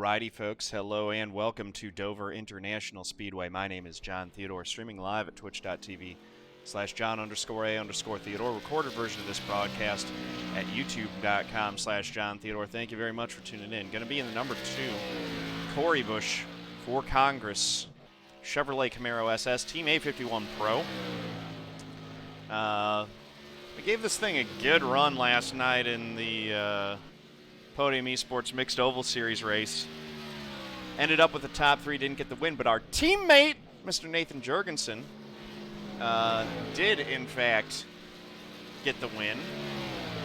Alrighty, folks. Hello and welcome to Dover International Speedway. My name is John Theodore, streaming live at twitch.tv/John_A_Theodore. Recorded version of this broadcast at youtube.com/John Theodore. Thank you very much for tuning in. Going to be in the number 2, Corey Bush for Congress, Chevrolet Camaro SS, Team A51 Pro. We gave this thing a good run last night in the Podium Esports Mixed Oval Series race. Ended up with the top 3, didn't get the win, but our teammate, Mr. Nathan Jurgensen, did in fact get the win.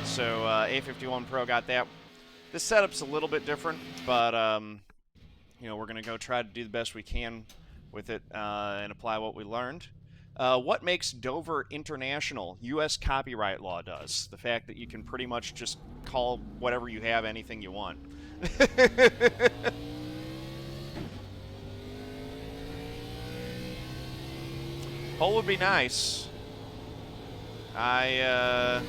So A51 Pro got that. This setup's a little bit different, but you know, we're gonna go try to do the best we can with it and apply what we learned. What makes Dover international? U.S. copyright law does. The fact that you can pretty much just call whatever you have anything you want. Pole would be nice. I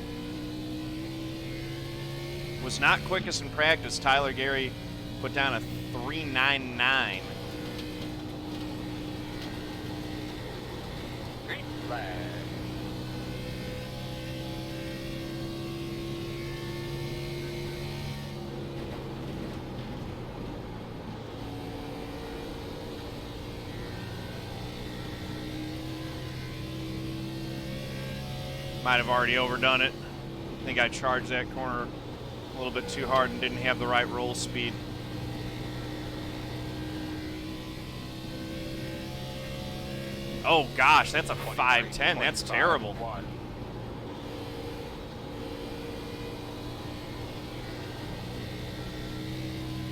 was not quickest in practice. Tyler Garey put down a 3.99. Might have already overdone it. I think I charged that corner a little bit too hard and didn't have the right roll speed. Oh gosh, that's a 5.10. That's terrible.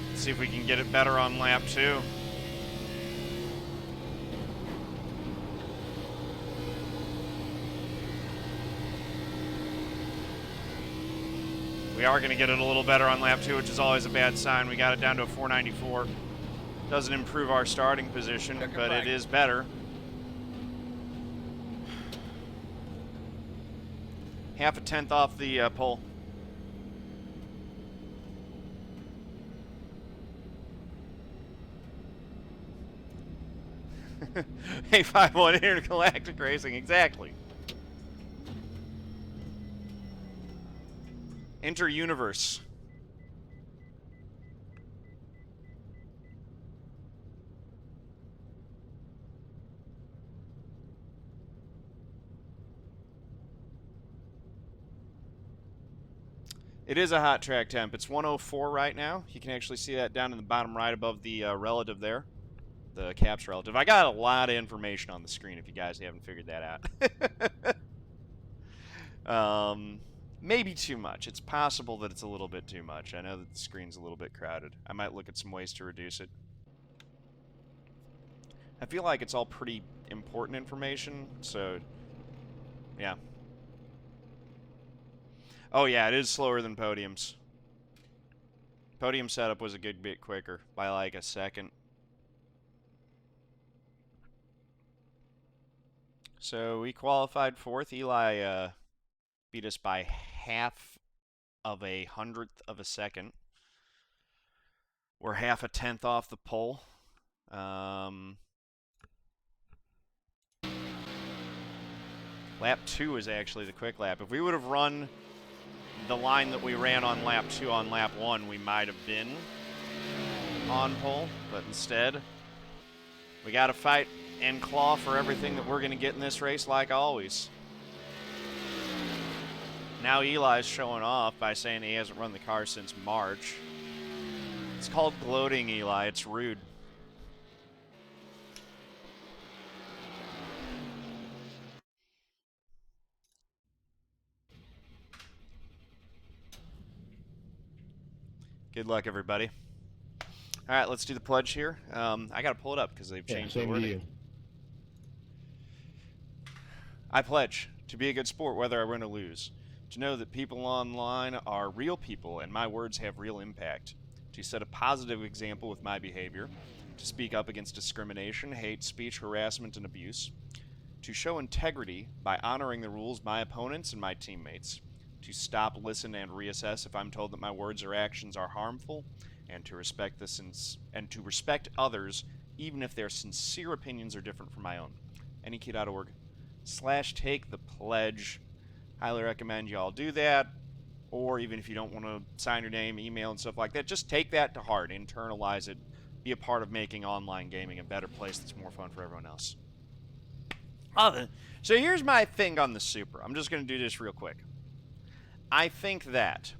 Let's see if we can get it better on lap 2. We are going to get it a little better on lap 2, which is always a bad sign. We got it down to a 4.94. Doesn't improve our starting position, but it is better. Half a tenth off the pole. A51 Intergalactic Racing, exactly. Inter-universe. It is a hot track temp. It's 104 right now. You can actually see that down in the bottom right above the relative there. The caps relative. I got a lot of information on the screen if you guys haven't figured that out. Maybe too much. It's possible that it's a little bit too much. I know that the screen's a little bit crowded. I might look at some ways to reduce it. I feel like it's all pretty important information, so yeah. Oh yeah, it is slower than podiums. Podium setup was a good bit quicker by like a second. So we qualified 4th. Eli beat us by half of a hundredth of a second. We're half a tenth off the pole. Lap 2 is actually the quick lap. If we would have run the line that we ran on lap 2 on lap 1, we might have been on pole, but instead we got to fight and claw for everything that we're going to get in this race, like always. Now Eli's showing off by saying he hasn't run the car since March. It's called gloating, Eli. It's rude. Good luck, everybody. All right, let's do the pledge here. I got to pull it up because they've changed the wording. I pledge to be a good sport whether I win or lose. To know that people online are real people and my words have real impact. To set a positive example with my behavior. To speak up against discrimination, hate speech, harassment, and abuse. To show integrity by honoring the rules my opponents and my teammates. To stop, listen, and reassess if I'm told that my words or actions are harmful. and to respect others, even if their sincere opinions are different from my own. NEQ.org/take the pledge. Highly recommend you all do that. Or even if you don't want to sign your name, email, and stuff like that, just take that to heart, internalize it, be a part of making online gaming a better place that's more fun for everyone else. So here's my thing on the Supra. I'm just going to do this real quick. I think that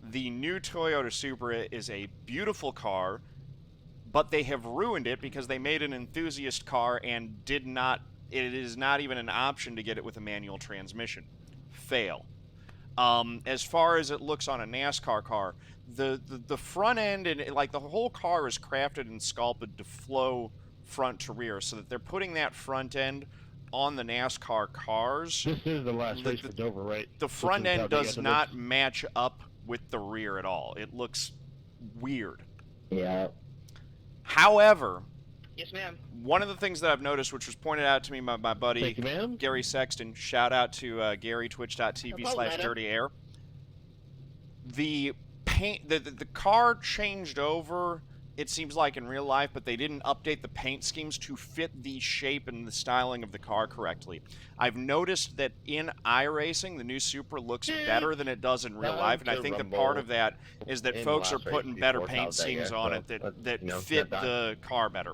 the new Toyota Supra is a beautiful car, but they have ruined it because they made an enthusiast car and it is not even an option to get it with a manual transmission. Fail. As far as it looks on a NASCAR car, the front end and like the whole car is crafted and sculpted to flow front to rear, so that they're putting that front end on the NASCAR cars. This is the last race for Dover, right? The front end does not match up with the rear at all. It looks weird. Yeah. However, yes, ma'am. One of the things that I've noticed, which was pointed out to me by my buddy Gary Sexton, shout out to Gary, twitch.tv/dirtyair. The paint, the car changed over, it seems like in real life, but they didn't update the paint schemes to fit the shape and the styling of the car correctly. I've noticed that in iRacing, the new Supra looks better than it does in real life, and I think that part of that is that folks are putting better paint schemes on it that fit the car better.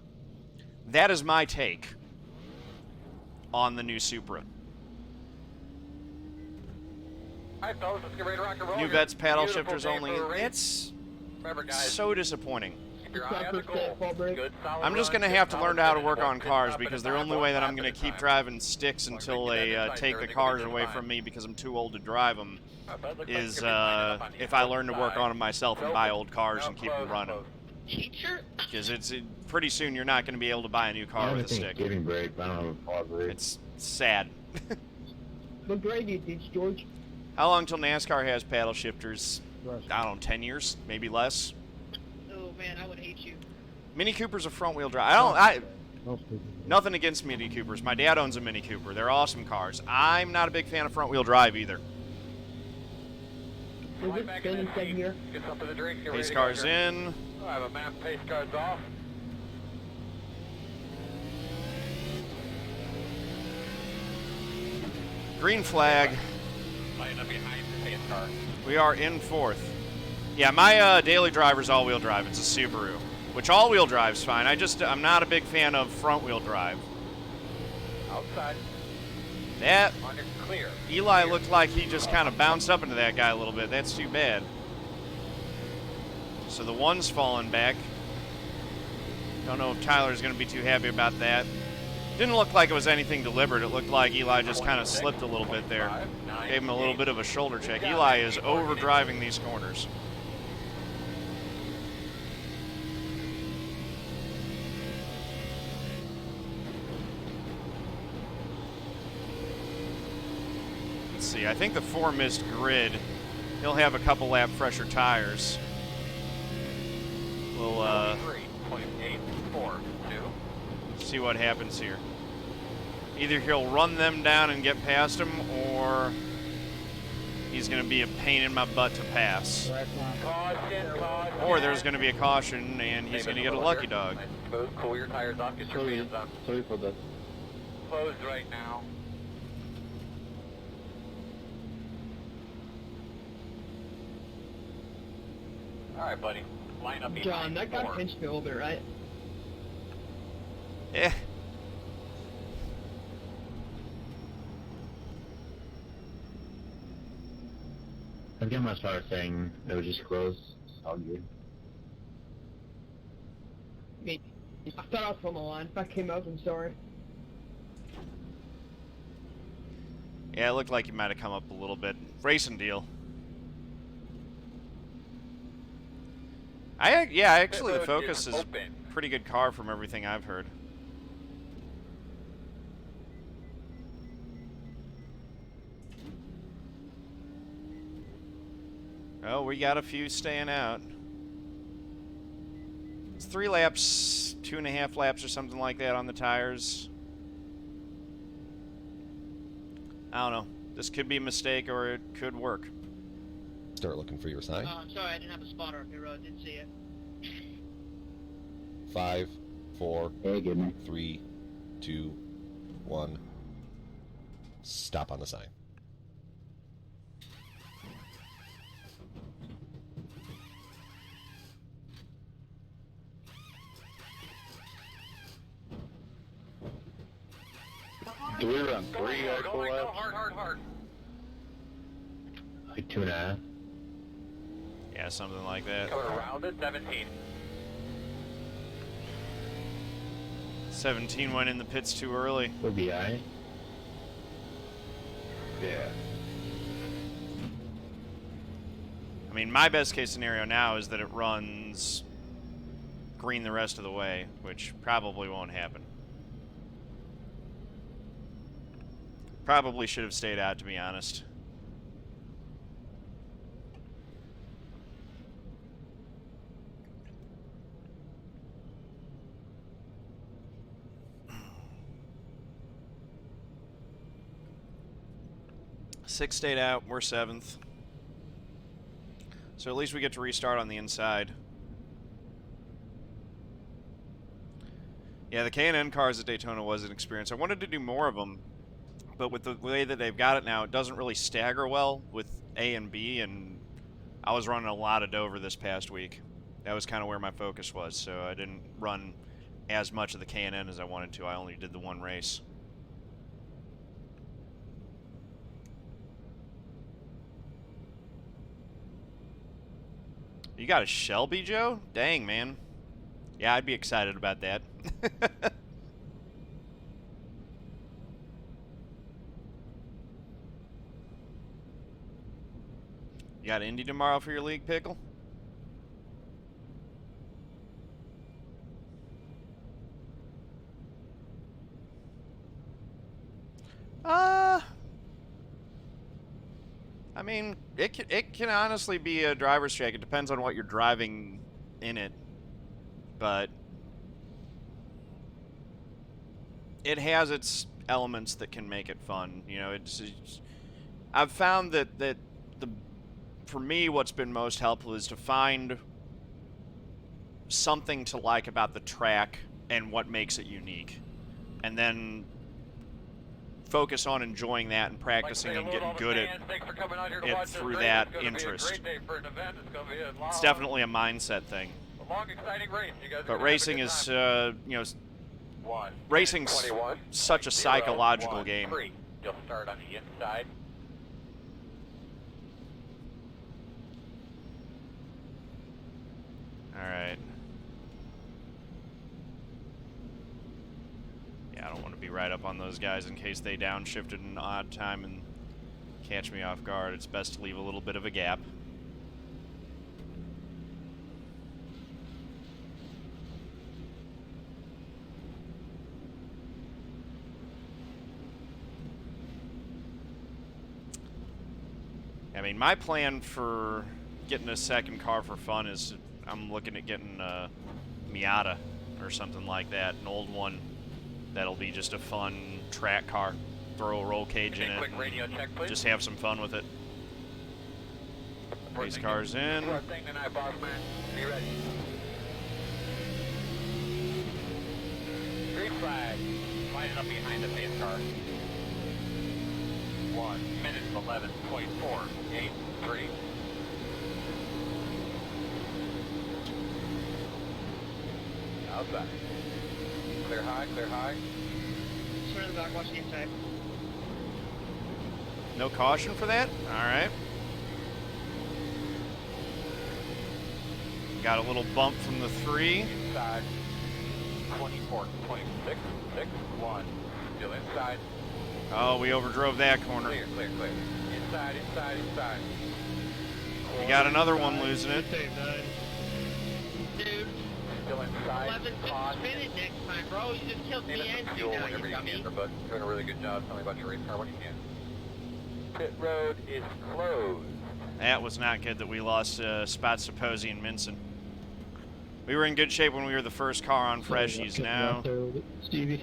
That is my take on the new Supra. Alright, fellas, let's get ready to rock and roll. New vets, paddle shifters only. It's so disappointing. I'm just going to have to learn how to work on cars, because the only way that I'm going to keep driving sticks until they take the cars away from me because I'm too old to drive them is if I learn to work on them myself and buy old cars and keep them running. Because pretty soon you're not going to be able to buy a new car with a stick. It's sad. What grade do you teach, George? How long till NASCAR has paddle shifters? I don't know, 10 years, maybe less. Oh man, I would hate you. Mini Coopers are front wheel drive. Nothing against Mini Coopers. My dad owns a Mini Cooper. They're awesome cars. I'm not a big fan of front wheel drive either. Pace cars in. I have a map, pace cards off. Green flag. Line up behind the pace car. We are in fourth. Yeah, my daily driver's all-wheel drive. It's a Subaru, which all-wheel drive's fine. I'm not a big fan of front-wheel drive. Outside. That clear. Eli looked like he just kind of bounced up into that guy a little bit. That's too bad. So the one's falling back. Don't know if Tyler's going to be too happy about that. Didn't look like it was anything deliberate. It looked like Eli just kind of slipped a little bit there. Gave him a little bit of a shoulder check. Eli is overdriving these corners. Let's see. I think the 4 missed grid. He'll have a couple lap fresher tires. We'll see what happens here. Either he'll run them down and get past him, or he's going to be a pain in my butt to pass. Or there's going to be a caution, and he's going to get a lucky dog. Cool your tires off, get your fans on. Sorry for that. Closed right now. Alright, buddy. Line up behind John, that guy pinched me a little bit, right? Yeah. I get my start saying it was just close. It's all good. I thought I was on the line. If I came up, I'm sorry. Yeah, it looked like he might have come up a little bit. Racing deal. Actually, the Focus is a pretty good car from everything I've heard. Oh, we got a few staying out. It's 3 laps, 2.5 laps or something like that on the tires. I don't know. This could be a mistake or it could work. Start looking for your sign. Oh, I'm sorry, I didn't have a spotter up here, I didn't see it. 5, 4, Hey, good man. 3, 2, 1. Stop on the sign. Do we run 3 or Go 4 laps? hard. Like 2.5. Yeah, something like that. Coming around at 17. 17 went in the pits too early. We'll be alright. Yeah. I mean, my best case scenario now is that it runs green the rest of the way, which probably won't happen. Probably should have stayed out, to be honest. Six stayed out, we're 7th. So at least we get to restart on the inside. Yeah, the K&N cars at Daytona was an experience. I wanted to do more of them, but with the way that they've got it now, it doesn't really stagger well with A and B, and I was running a lot of Dover this past week. That was kind of where my focus was, so I didn't run as much of the K&N as I wanted to. I only did the one race. You got a Shelby, Joe? Dang, man. Yeah, I'd be excited about that. You got Indy tomorrow for your league, Pickle? I mean, it can honestly be a driver's track. It depends on what you're driving in it, but it has its elements that can make it fun. You know, I've found that for me, what's been most helpful is to find something to like about the track and what makes it unique, and then focus on enjoying that and practicing and getting good at it through that interest. It's definitely a mindset thing. But racing is, you know, racing's such a psychological game. You'll start on the inside. All right. Yeah, I don't want to be right up on those guys in case they downshifted an odd time and catch me off guard. It's best to leave a little bit of a gap. I mean, my plan for getting a second car for fun is I'm looking at getting a Miata or something like that, an old one that'll be just a fun track car. Throw a roll cage in it and just have some fun with it. Race cars in. Be ready. Green flag. Lining up behind the pace car. 1 minute 11.483. Outside. Clear high, clear high. Turn the back, watch the inside. No caution for that? Alright. Got a little bump from the 3. Inside. 24, 26, 6, 1. Still inside. Oh, we overdrove that corner. Clear, clear, clear. Inside, inside, inside. You got another one losing it. Dude, Still inside. 11 Pause. minute next time, bro. You just killed me and you Fuel now, whenever you you dummy. can, but doing a really good job. Tell me about your race car when you can. Pit road is closed. That was not good that we lost spots to Posey and Minson. We were in good shape when we were the first car on Freshies. Now Stevie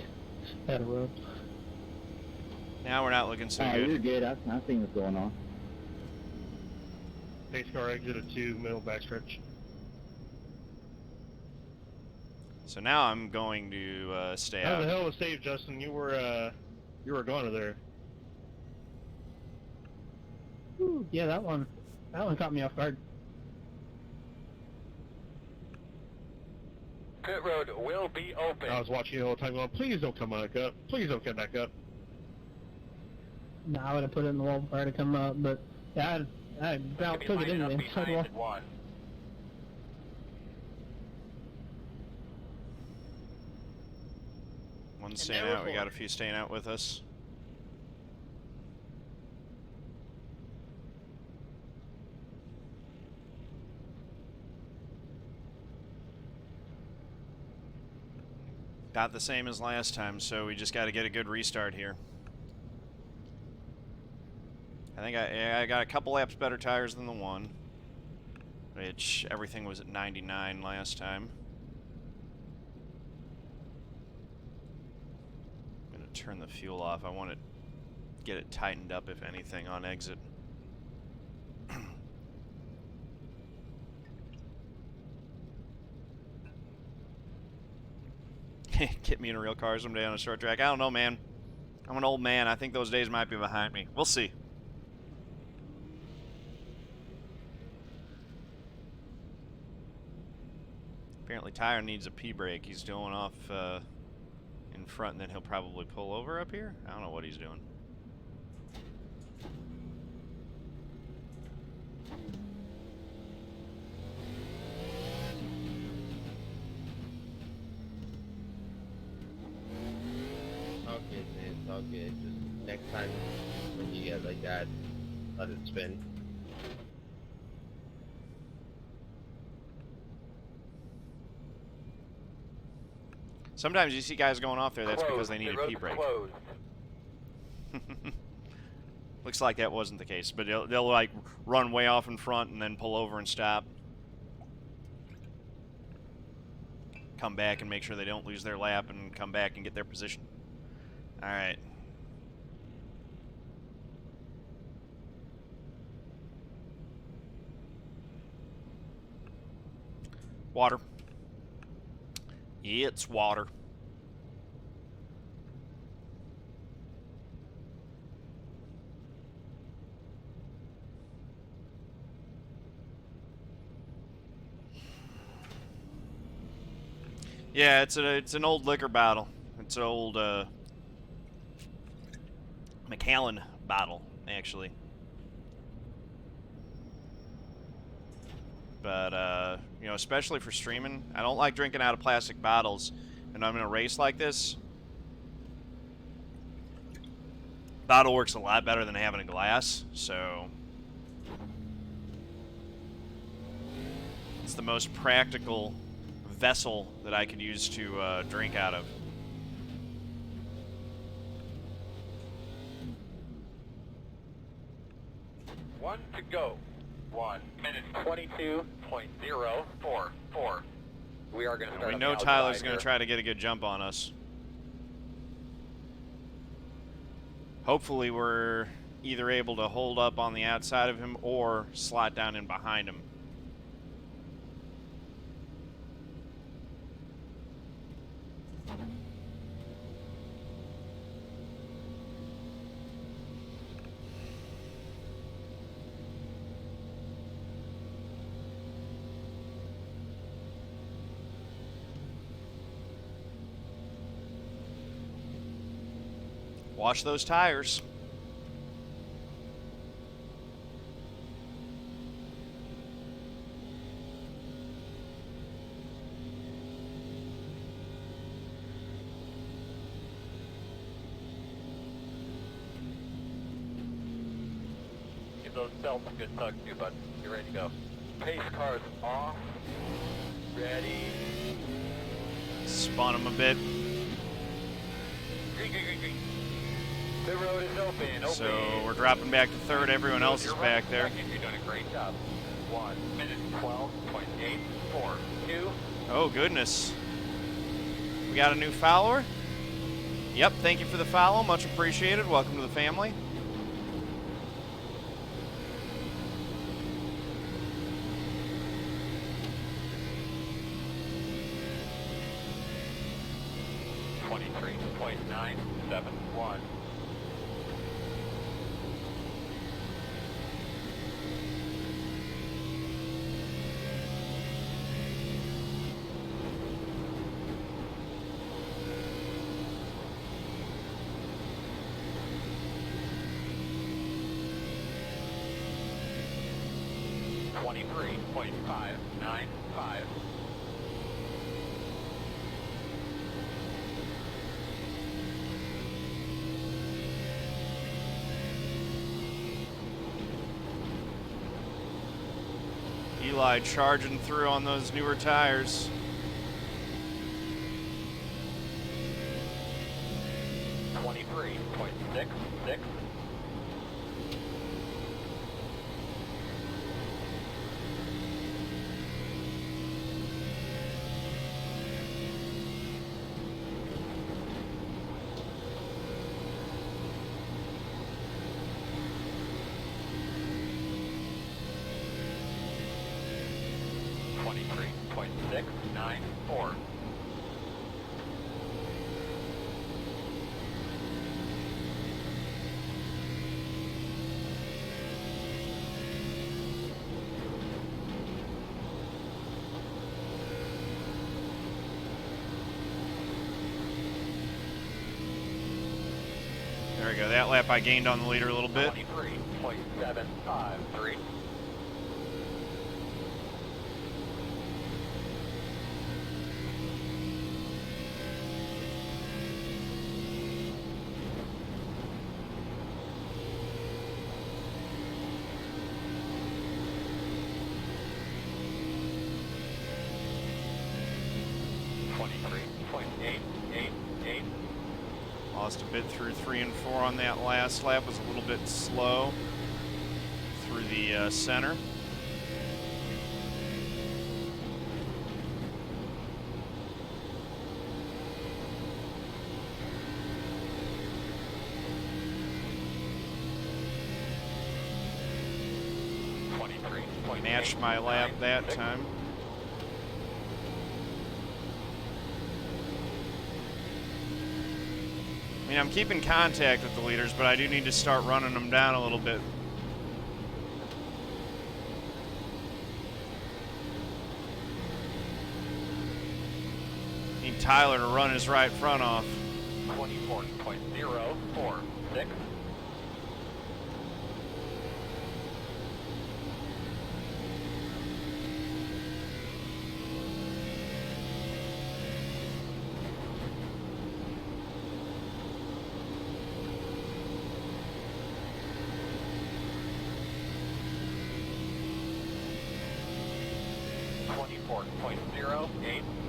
had a run. we're not looking so You're good. good. I've seen what's going on. Pace car exit at 2, middle backstretch. So now I'm going to stay That out. was a hell of a save, Justin. You were gone there. Ooh, yeah, that one caught me off guard. Pit road will be open. I was watching you the whole time going, please don't come back up. Please don't come back up. No, I would have put it in the wall prior to come up, but yeah, I about took it into the inside wall. One. One staying out. We got a few staying out with us. About the same as last time, so we just got to get a good restart here. I think I got a couple laps better tires than the one, which everything was at 99 last time. I'm going to turn the fuel off. I want to get it tightened up, if anything, on exit. Get me in a real car someday on a short track. I don't know, man. I'm an old man. I think those days might be behind me. We'll see. Apparently Tyler needs a P-brake. He's going off in front, and then he'll probably pull over up here. I don't know what he's doing. Okay, man, it's all good. Just next time when you get like that, let it spin. Sometimes you see guys going off there, that's because they need a P-brake. Looks like that wasn't the case, but they'll like run way off in front and then pull over and stop. Come back and make sure they don't lose their lap and come back and get their position. All right. Water. It's water. Yeah, it's an old liquor bottle. It's an old Macallan bottle, actually. But you know, especially for streaming, I don't like drinking out of plastic bottles. And I'm in a race like this. Bottle works a lot better than having a glass, so it's the most practical vessel that I could use to drink out of. One to go. 1 minute 22.044. We are going to start. We know Tyler's going to try to get a good jump on us. Hopefully we're either able to hold up on the outside of him or slot down in behind him. Wash those tires. Give those belts a good tug too, bud. You're ready to go. Pace cars off. Ready. Spun him a bit. Green, green, green, green. The road is open. So we're dropping back to third. Everyone else is back there. You're doing a great job. 1 minute 12.842. Oh, goodness. We got a new follower? Yep, thank you for the follow. Much appreciated. Welcome to the family. 23.971. .595. Eli charging through on those newer tires. .66. .694. There we go. That lap I gained on the leader a little bit. 23.753. Lost a bit through 3 and 4 on that last lap. Was a little bit slow through the center. Matched my lap that time. I mean, I'm keeping contact with the leaders, but I do need to start running them down a little bit. Need Tyler to run his right front off. 24.046.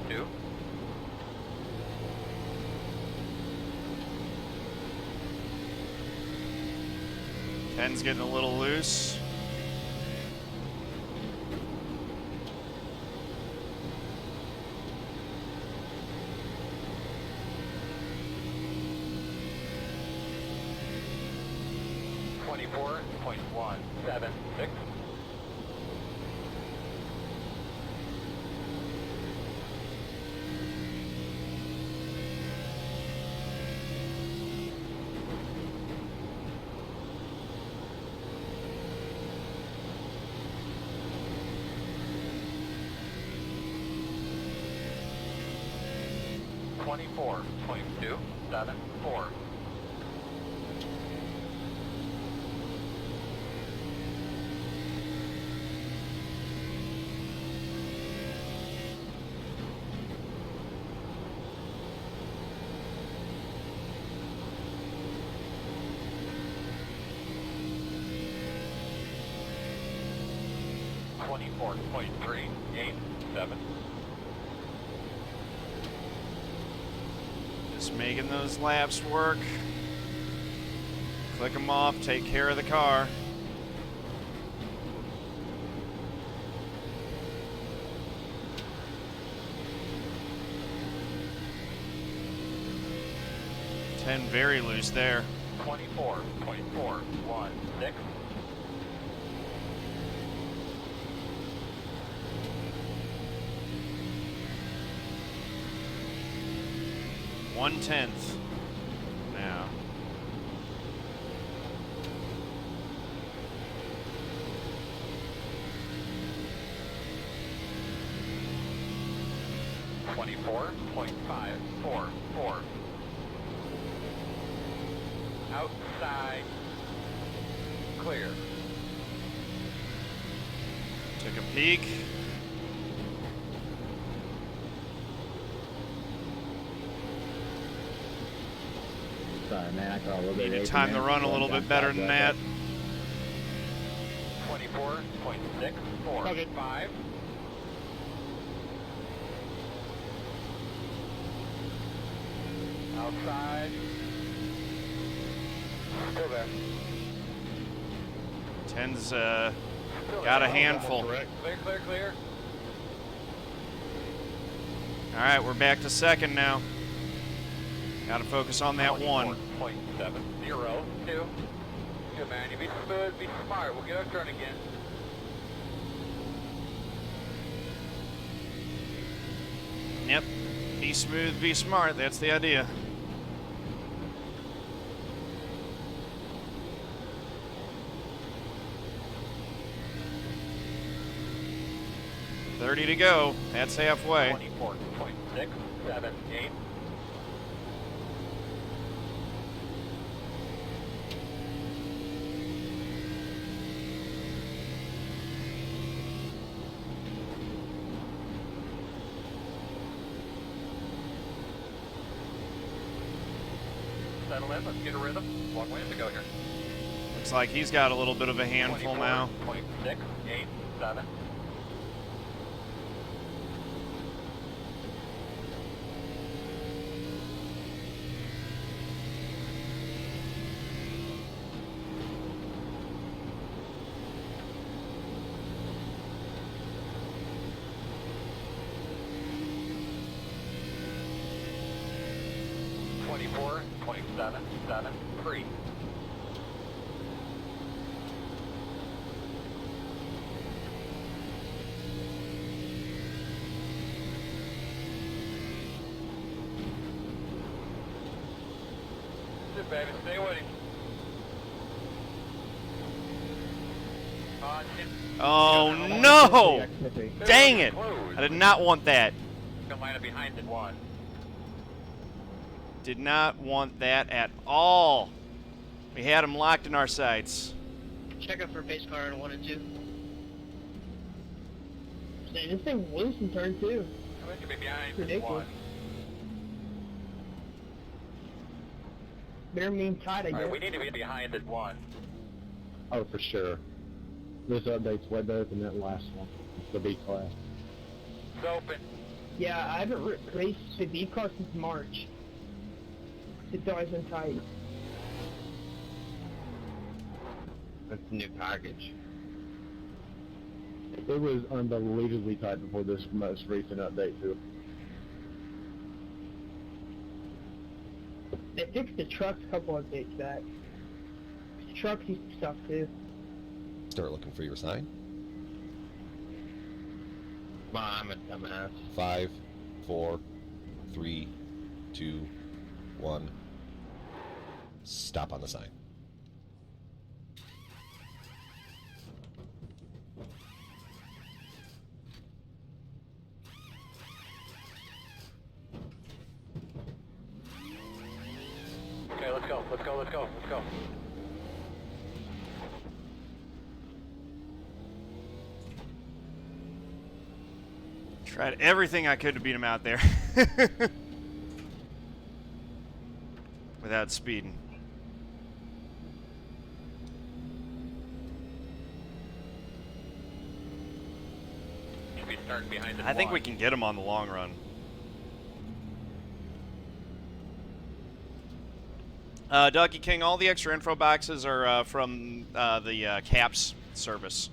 .082. Pen's getting a little loose. .176. .274. .387. Just making those laps work. Click them off, take care of the car. Ten very loose there. 24.416. 1/10 now. .544. Outside. Clear. Took a peek. Sorry, man. I caught a little bit. Need to time the run a little bit better than that. 24.645. Outside. Still there. 10's Still got there. a handful. Correct. Clear, clear, clear. All right, we're back to second now. Got to focus on that one. 24.702. Good man, you be smooth, be smart. We'll get our turn again. Yep. Be smooth, be smart. That's the idea. $30 to go. That's halfway. 24.678. Settle in, let's get a rhythm. Long ways to go here. Looks like he's got a little bit of a handful now. 24.687. .773. Sit, baby, stay with him. Oh no! Dang it! I did not want that. Come line up behind it one. Did not want that at all. We had him locked in our sights. Check up for pace car in 1 and 2. Dang, this thing loose in turn 2. I bet you be behind Ridiculous. one. Bare mean tight, I guess. Alright, we need to be behind at one. Oh, for sure. This update's way better than that last one. The B class. It's open. Yeah, I haven't raced the B car since March. It's always been tight. That's a new package. It was unbelievably tight before this most recent update too. They fixed the trucks a couple updates back. The trucks used to suck too. Start looking for your sign. Well, I'm a dumbass. 5, 4, 3, 2, 1. Stop on the sign. Okay, let's go, let's go, let's go, let's go. Tried everything I could to beat him out there. Without speeding. Should be starting behind at I think one. we can get him on the long run. Dougie King, all the extra info boxes are from the CAPS service.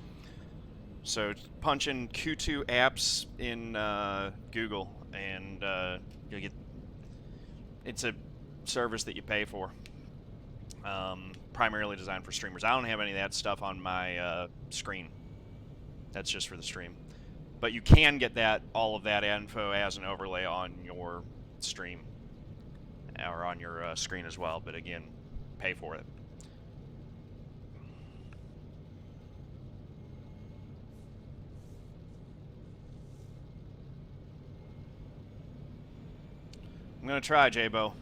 So punch in Q2 apps in Google, and you'll get. It's a service that you pay for. Primarily designed for streamers. I don't have any of that stuff on my screen. That's just for the stream. But you can get all of that info as an overlay on your stream. or on your screen as well, but again, pay for it. I'm gonna try, J-Bo.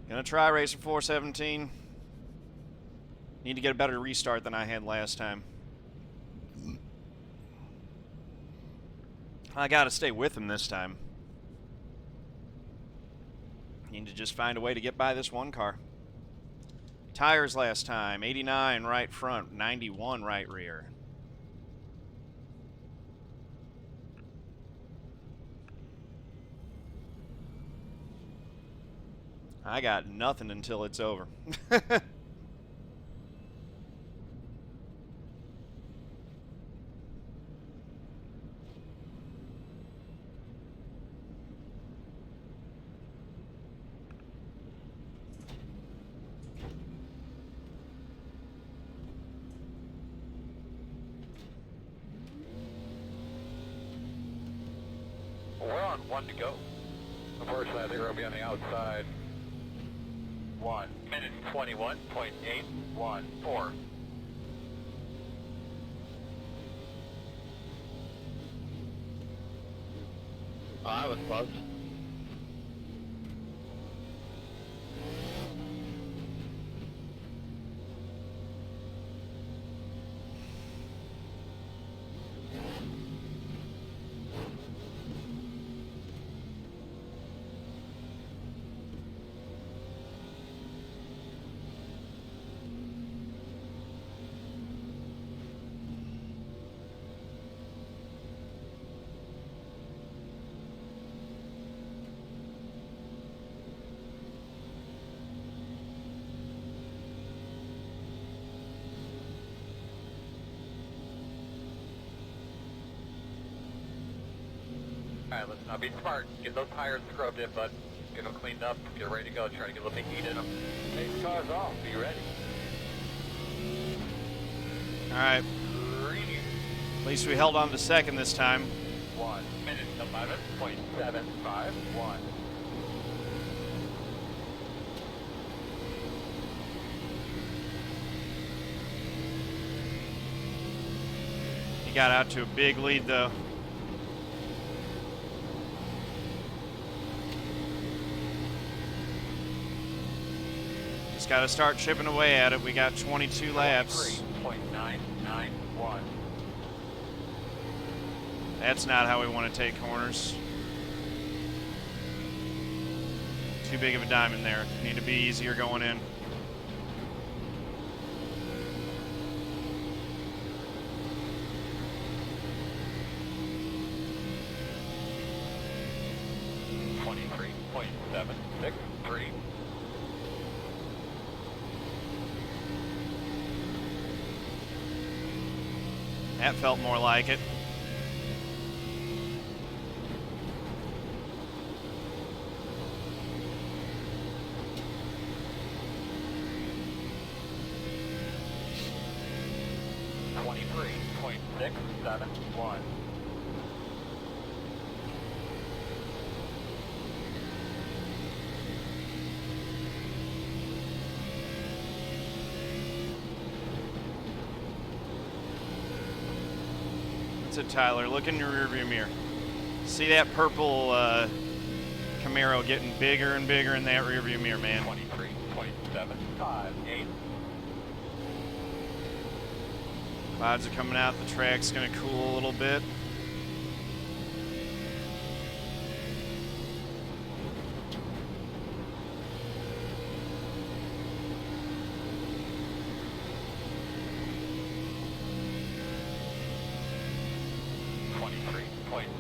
Gonna try Racer 417. Need to get a better restart than I had last time. I gotta stay with him this time. Need to just find a way to get by this one car. Tires last time, 89 right front, 91 right rear. I got nothing until it's over. We're on 1 to go. Unfortunately, I think we'll be on the outside. 1 minute 21.814. Oh, I was close. Alright, let's not be smart. Get those tires scrubbed in, bud. Get them cleaned up. Get ready to go. Try to get a little bit of heat in them. Pace cars off. Be ready. Alright, 3, at least we held on to second this time. 1 minute 11.751. He got out to a big lead though. Just got to start chipping away at it. We got 22 laps. 23.991. That's not how we want to take corners. Too big of a diamond there. Need to be easier going in. .763. That felt more like it. .671. That's it, Tyler. Look in your rearview mirror. See that purple Camaro getting bigger and bigger in that rearview mirror, man. 23.758. Clouds are coming out. The track's going to cool a little bit.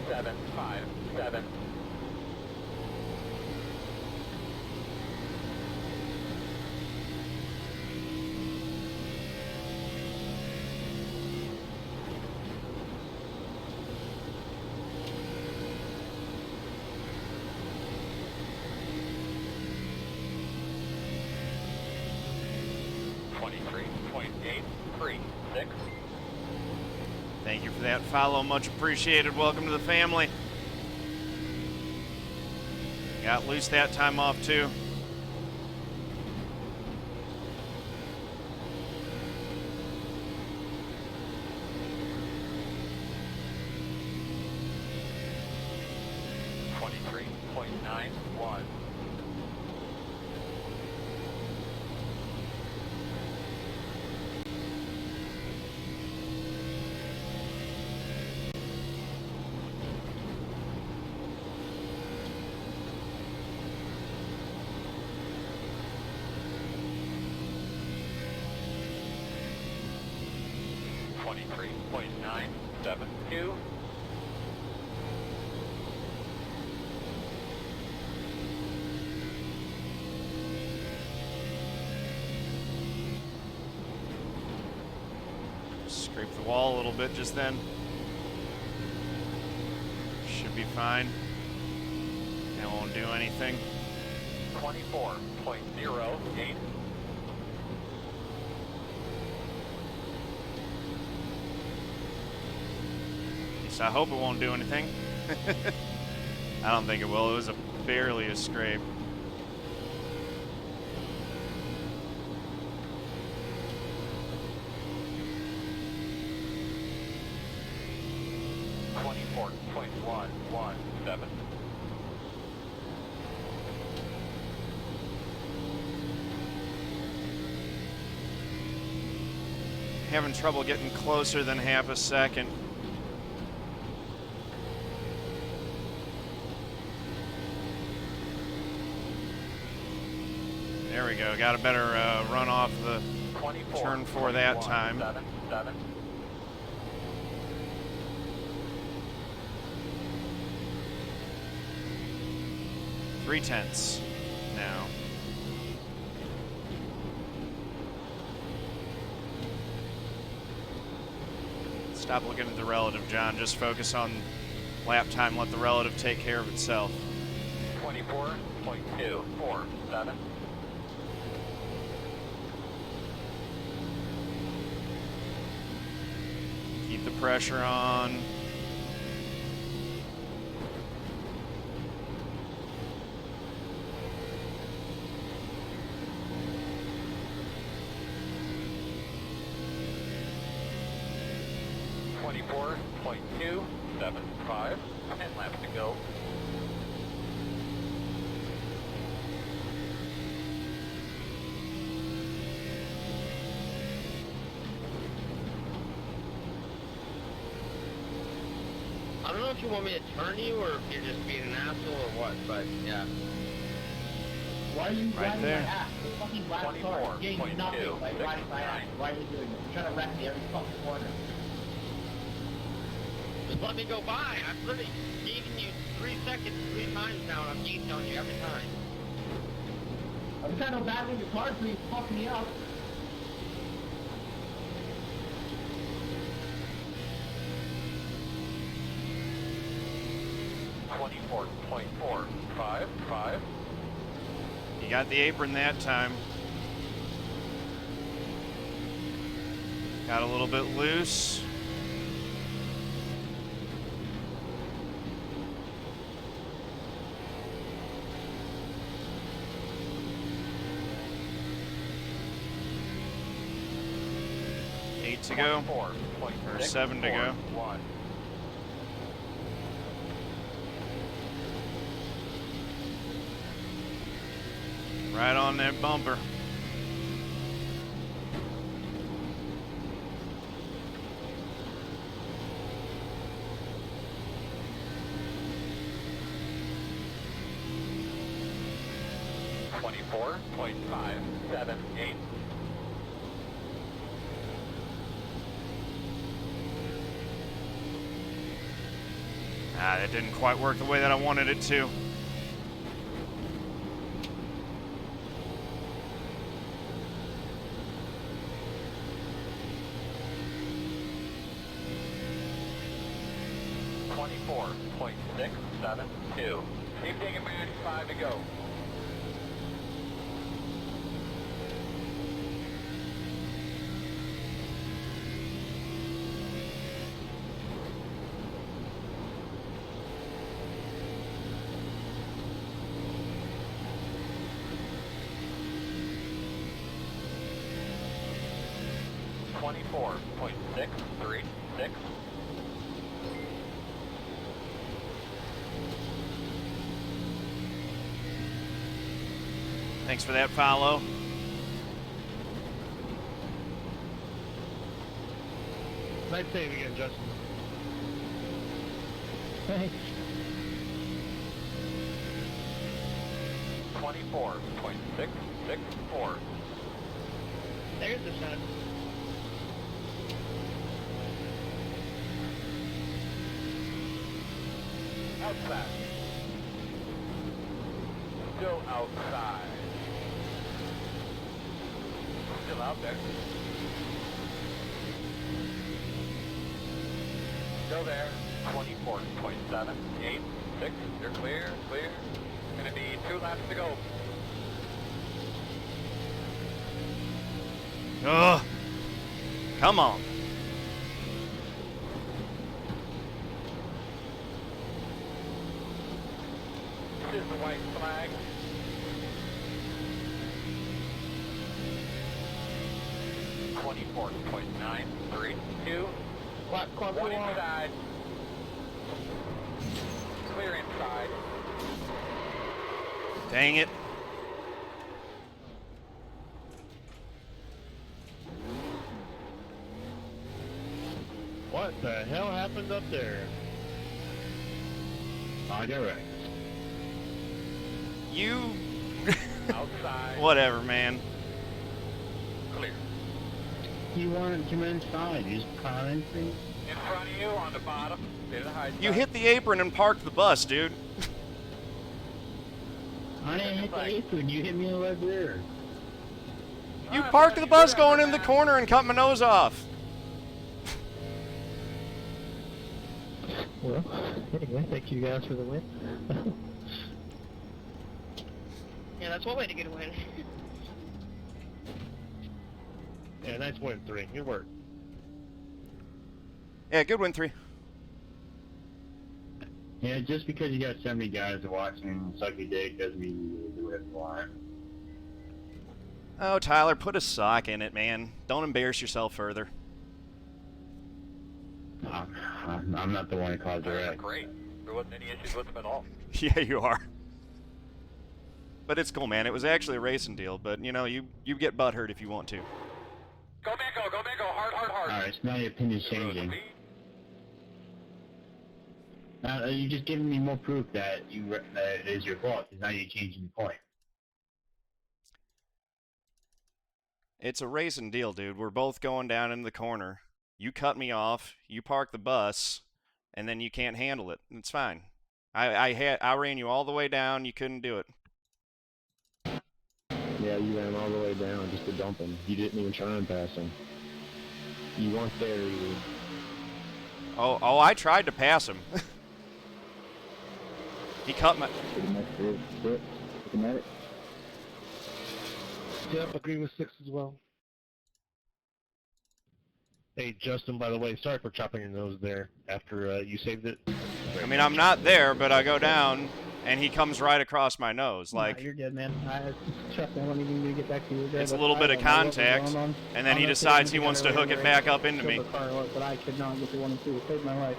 .757. Thank you for that follow. Much appreciated. Welcome to the family. Got loose that time off, too. Scrape the wall a little bit just then. Should be fine. It won't do anything. 24.08. I hope it won't do anything. I don't think it will. It was barely a scrape. Having trouble getting closer than half a second. There we go. Got a better run off the turn 4 that time. 7. 3/10 now. Stop looking at the relative, John. Just focus on lap time. Let the relative take care of itself. 24.247. Keep the pressure on. .275. 10 laps to go. I don't know if you want me to turn you or if you're just being an asshole or what, but yeah. Why are you Right riding there. my ass? The fucking last car is getting nothing by riding my ass. Why are you doing this? You're trying to wreck me every fucking corner. Just let me go by. I'm literally giving you 3 seconds 3 times now, and I'm detailing you every time. I'm trying to battle your car so you fuck me up. .45. You got the apron that time. Got a little bit loose. Eight to go, or 7 to go. Right on that bumper. .578. That didn't quite work the way that I wanted it to. .672. Keep taking man, 5 to go. 24.636. Thanks for that follow. Nice save again, Justin. Thanks. 24.664. There's the shot. Outside. Still outside. Still out there. Still there. 24.786. You're clear, clear. Gonna be 2 laps to go. Ugh. Come on. This is the white flag. .932. Clock One wall. inside. Clear inside. Dang it. What the hell happened up there? I got right. You. Outside. Whatever, man. Clear. You wanted to come inside. You just car entry. In front of you on the bottom. Bit of the high You side. hit the apron and parked the bus, dude. I didn't hit the apron. You hit me in the left rear. You parked the bus going in the corner and cut my nose off. Well, anyway, thank you guys for the win. Yeah, that's one way to get a win. Yeah, nice win, 3. Good work. Yeah, good win, 3. Yeah, just because you got 70 guys watching suck your dick doesn't mean you do it blind. Oh, Tyler, put a sock in it, man. Don't embarrass yourself further. I'm not the one who caused the That's wreck. great. There wasn't any issues with them at all. Yeah, you are. But it's cool, man. It was actually a racing deal, but, you know, you get butthurt if you want to. Go Mingo, go Mingo, hard, hard, hard. Alright, so now your opinion's changing. You're just giving me more proof that that it is your fault, because now you're changing the point. It's a racing deal, dude. We're both going down in the corner. You cut me off, you park the bus, and then you can't handle it. It's fine. I ran you all the way down. You couldn't do it. Yeah, you ran all the way down just to dump him. You didn't even try and pass him. You weren't there either. Oh, I tried to pass him. He cut my... Yep, agree with 6 as well. Hey, Justin, by the way, sorry for chopping your nose there after you saved it. I mean, I'm not there, but I go down, and he comes right across my nose. Like, Nah, you're good, man. Trust me, I want to get back to you. it's a little bit of contact, and then he decides he wants to hook it back up into me. But I could not get to 1 and 2 to save my life.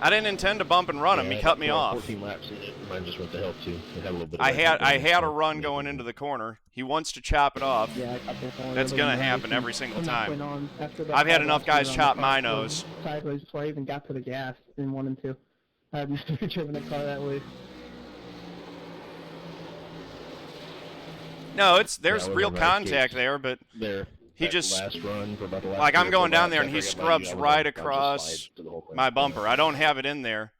I didn't intend to bump and run him. He cut me off. 14 laps, mine just went to help too. It had a little bit of I had a run going into the corner. He wants to chop it off. Yeah, That's gonna happen every single time. I've had enough guys chop my nose. Sideways before I even got to the gas in 1 and 2. I had never driven a car that way. No, there's real contact there, but he just, last run for about the last like, I'm 3 or 4 going down laps there and he after I got by scrubs you, I was right like, I'll just across slide to the whole thing. my bumper. I don't have it in there,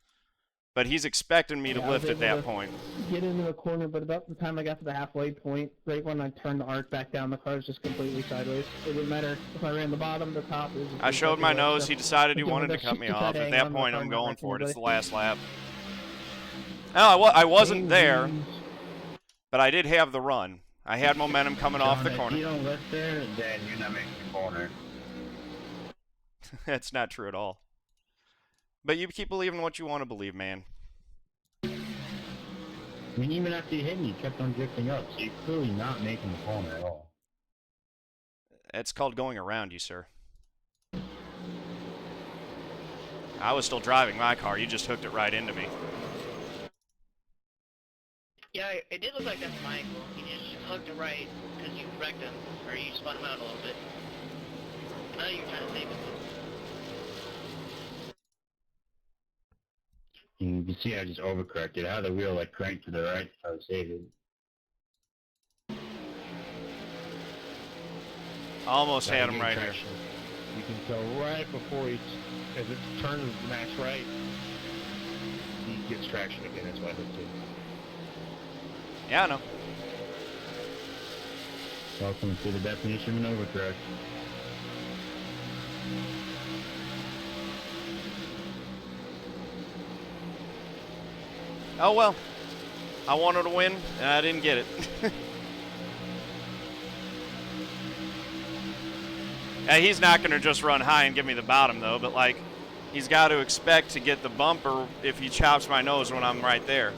but he's expecting me to Yeah, I was lift at able that to point. Get into the corner, but about the time I got to the halfway point, right when I turned the arc back down, the car was just completely sideways. It didn't matter if I ran the bottom, the top. It was just I showed my everywhere. nose. So He decided he again, wanted to that's cut just me to try off. to At hang that on, point, not I'm trying to going for it. It's the wreck last lap. No, I wasn't there, but I did have the run. I had momentum coming off the If corner. you don't lift there, then you're not making the corner. That's not true at all. But you keep believing what you want to believe, man. I mean, even after you hit me, you kept on drifting up, so you're clearly not making the corner at all. It's called going around you, sir. I was still driving my car. You just hooked it right into me. Yeah, it did look like that's my angle. He just hooked it right because you wrecked him, or you spun him out a little bit. I know you were trying to save him. You can see I just overcorrected. I had the wheel like cranked to the right to try to save it. Almost had him right here. Traction. You can tell right before as it turns max right, he gets traction again. That's why I hooked it. Yeah, I know. Welcome to the definition of an overcorrect. Oh well. I wanted to win, and I didn't get it. He's not going to just run high and give me the bottom, though, but, like, he's got to expect to get the bumper if he chops my nose when I'm right there.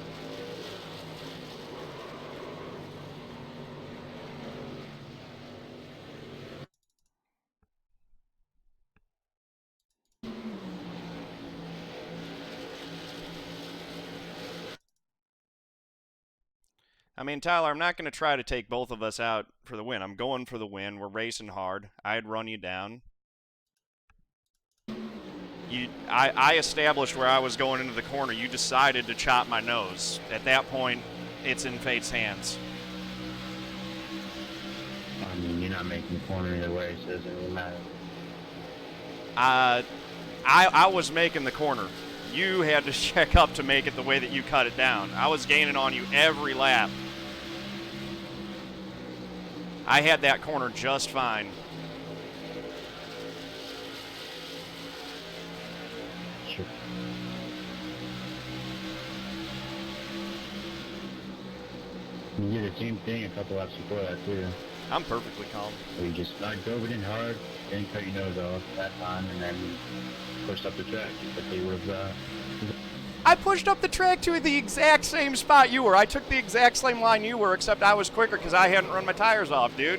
I mean, Tyler, I'm not going to try to take both of us out for the win. I'm going for the win. We're racing hard. I'd run you down. I established where I was going into the corner. You decided to chop my nose. At that point, it's in fate's hands. I mean, you're not making the corner either way, so it doesn't really matter. I was making the corner. You had to check up to make it the way that you cut it down. I was gaining on you every lap. I had that corner just fine. Sure. You did the same thing a couple laps before that, too. I'm perfectly calm. Where you just drove it in hard, didn't cut your nose off that time, and then pushed up the track. But they would have, I pushed up the track to the exact same spot you were. I took the exact same line you were, except I was quicker because I hadn't run my tires off, dude.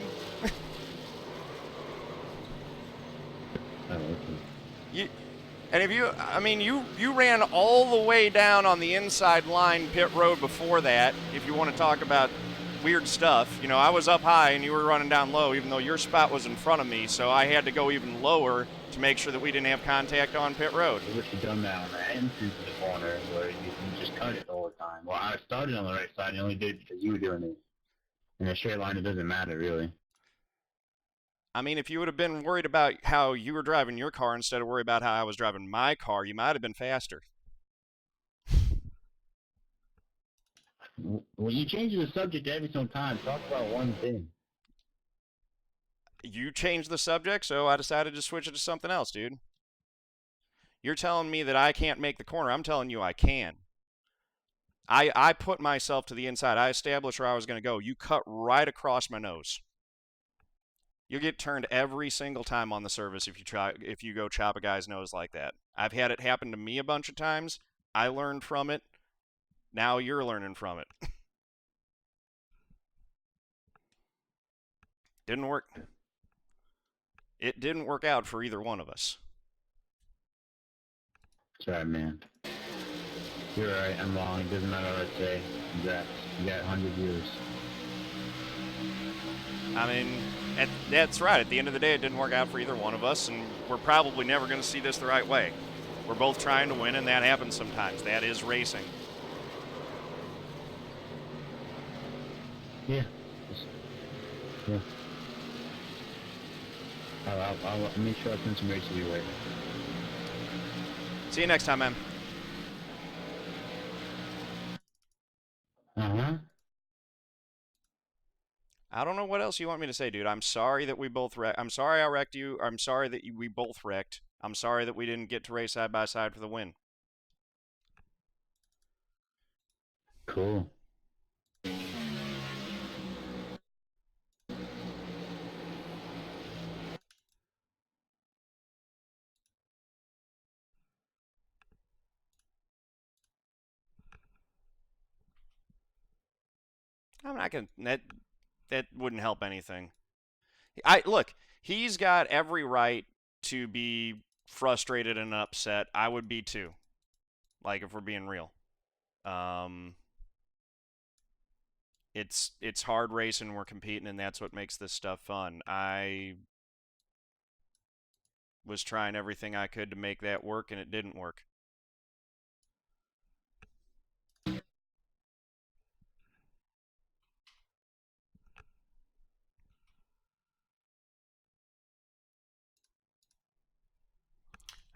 And if you, I mean, you ran all the way down on the inside line pit road before that, if you want to talk about weird stuff. You know, I was up high and you were running down low, even though your spot was in front of me, so I had to go even lower to make sure that we didn't have contact on pit road. I wish you'd done that on the entry to the corner where you can just cut it all the time. Well, I started on the right side and only did it because you were doing it. In a straight line, it doesn't matter, really. I mean, if you would have been worried about how you were driving your car instead of worried about how I was driving my car, you might have been faster. Well, you change the subject every single time. Talk about one thing. You changed the subject, so I decided to switch it to something else, dude. You're telling me that I can't make the corner. I'm telling you I can. I put myself to the inside. I established where I was going to go. You cut right across my nose. You get turned every single time on the service if you go chop a guy's nose like that. I've had it happen to me a bunch of times. I learned from it. Now you're learning from it. Didn't work. It didn't work out for either one of us. Sorry, man. You're right. I'm wrong. It doesn't matter what I say. Congrats. You got 100 years. I mean, that's right. At the end of the day, it didn't work out for either one of us, and we're probably never going to see this the right way. We're both trying to win, and that happens sometimes. That is racing. Yeah. Yeah. I'll make sure I send some races your way. See you next time, man. Uh-huh. I don't know what else you want me to say, dude. I'm sorry that we both wrecked. I'm sorry I wrecked you. I'm sorry that we both wrecked. I'm sorry that we didn't get to race side by side for the win. Cool. I'm not gonna. That wouldn't help anything. Look, he's got every right to be frustrated and upset. I would be too. Like, if we're being real. It's hard racing, we're competing, and that's what makes this stuff fun. I was trying everything I could to make that work, and it didn't work.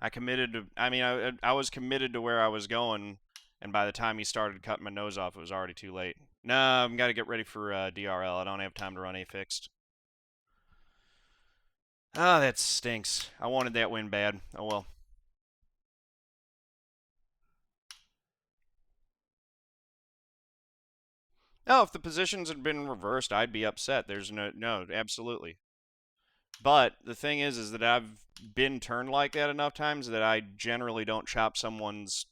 I was committed to where I was going, and by the time he started cutting my nose off, it was already too late. No, I've got to get ready for DRL. I don't have time to run a fixed. Ah, that stinks. I wanted that win bad. Oh well. No, if the positions had been reversed, I'd be upset. There's no, absolutely. But the thing is that I've been turned like that enough times that I generally don't chop someone's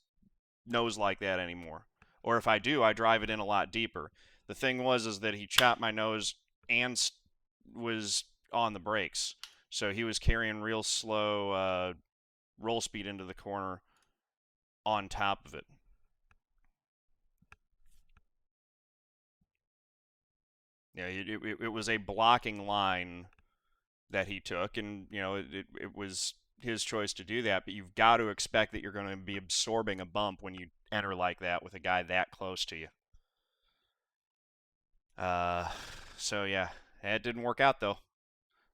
nose like that anymore. Or if I do, I drive it in a lot deeper. The thing is that he chopped my nose and was on the brakes. So he was carrying real slow roll speed into the corner on top of it. Yeah, it was a blocking line that he took, and it was his choice to do that, but you've got to expect that you're going to be absorbing a bump when you enter like that with a guy that close to you. So yeah, it didn't work out though.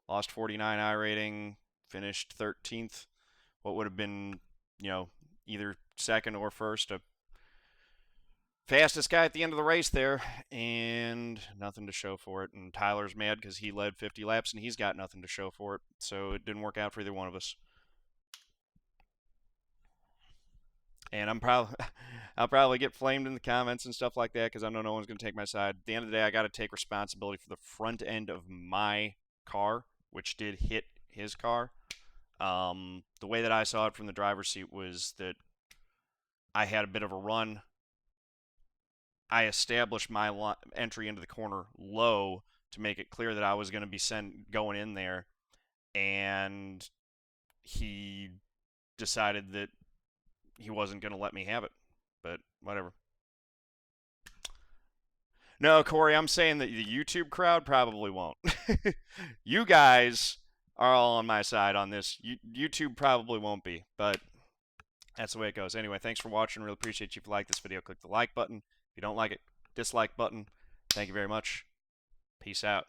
Lost 49 I rating, finished 13th. What would have been, either second or first. A fastest guy at the end of the race there, and nothing to show for it. And Tyler's mad because he led 50 laps, and he's got nothing to show for it. So it didn't work out for either one of us. And I'll probably get flamed in the comments and stuff like that because I know no one's going to take my side. At the end of the day, I got to take responsibility for the front end of my car, which did hit his car. The way that I saw it from the driver's seat was that I had a bit of a run. I established my entry into the corner low to make it clear that I was going to be going in there, and he decided that he wasn't going to let me have it, but whatever. No, Corey, I'm saying that the YouTube crowd probably won't. You guys are all on my side on this. YouTube probably won't be, but that's the way it goes. Anyway, thanks for watching. Really appreciate you. If you like this video, click the like button. If you don't like it, dislike button. Thank you very much. Peace out.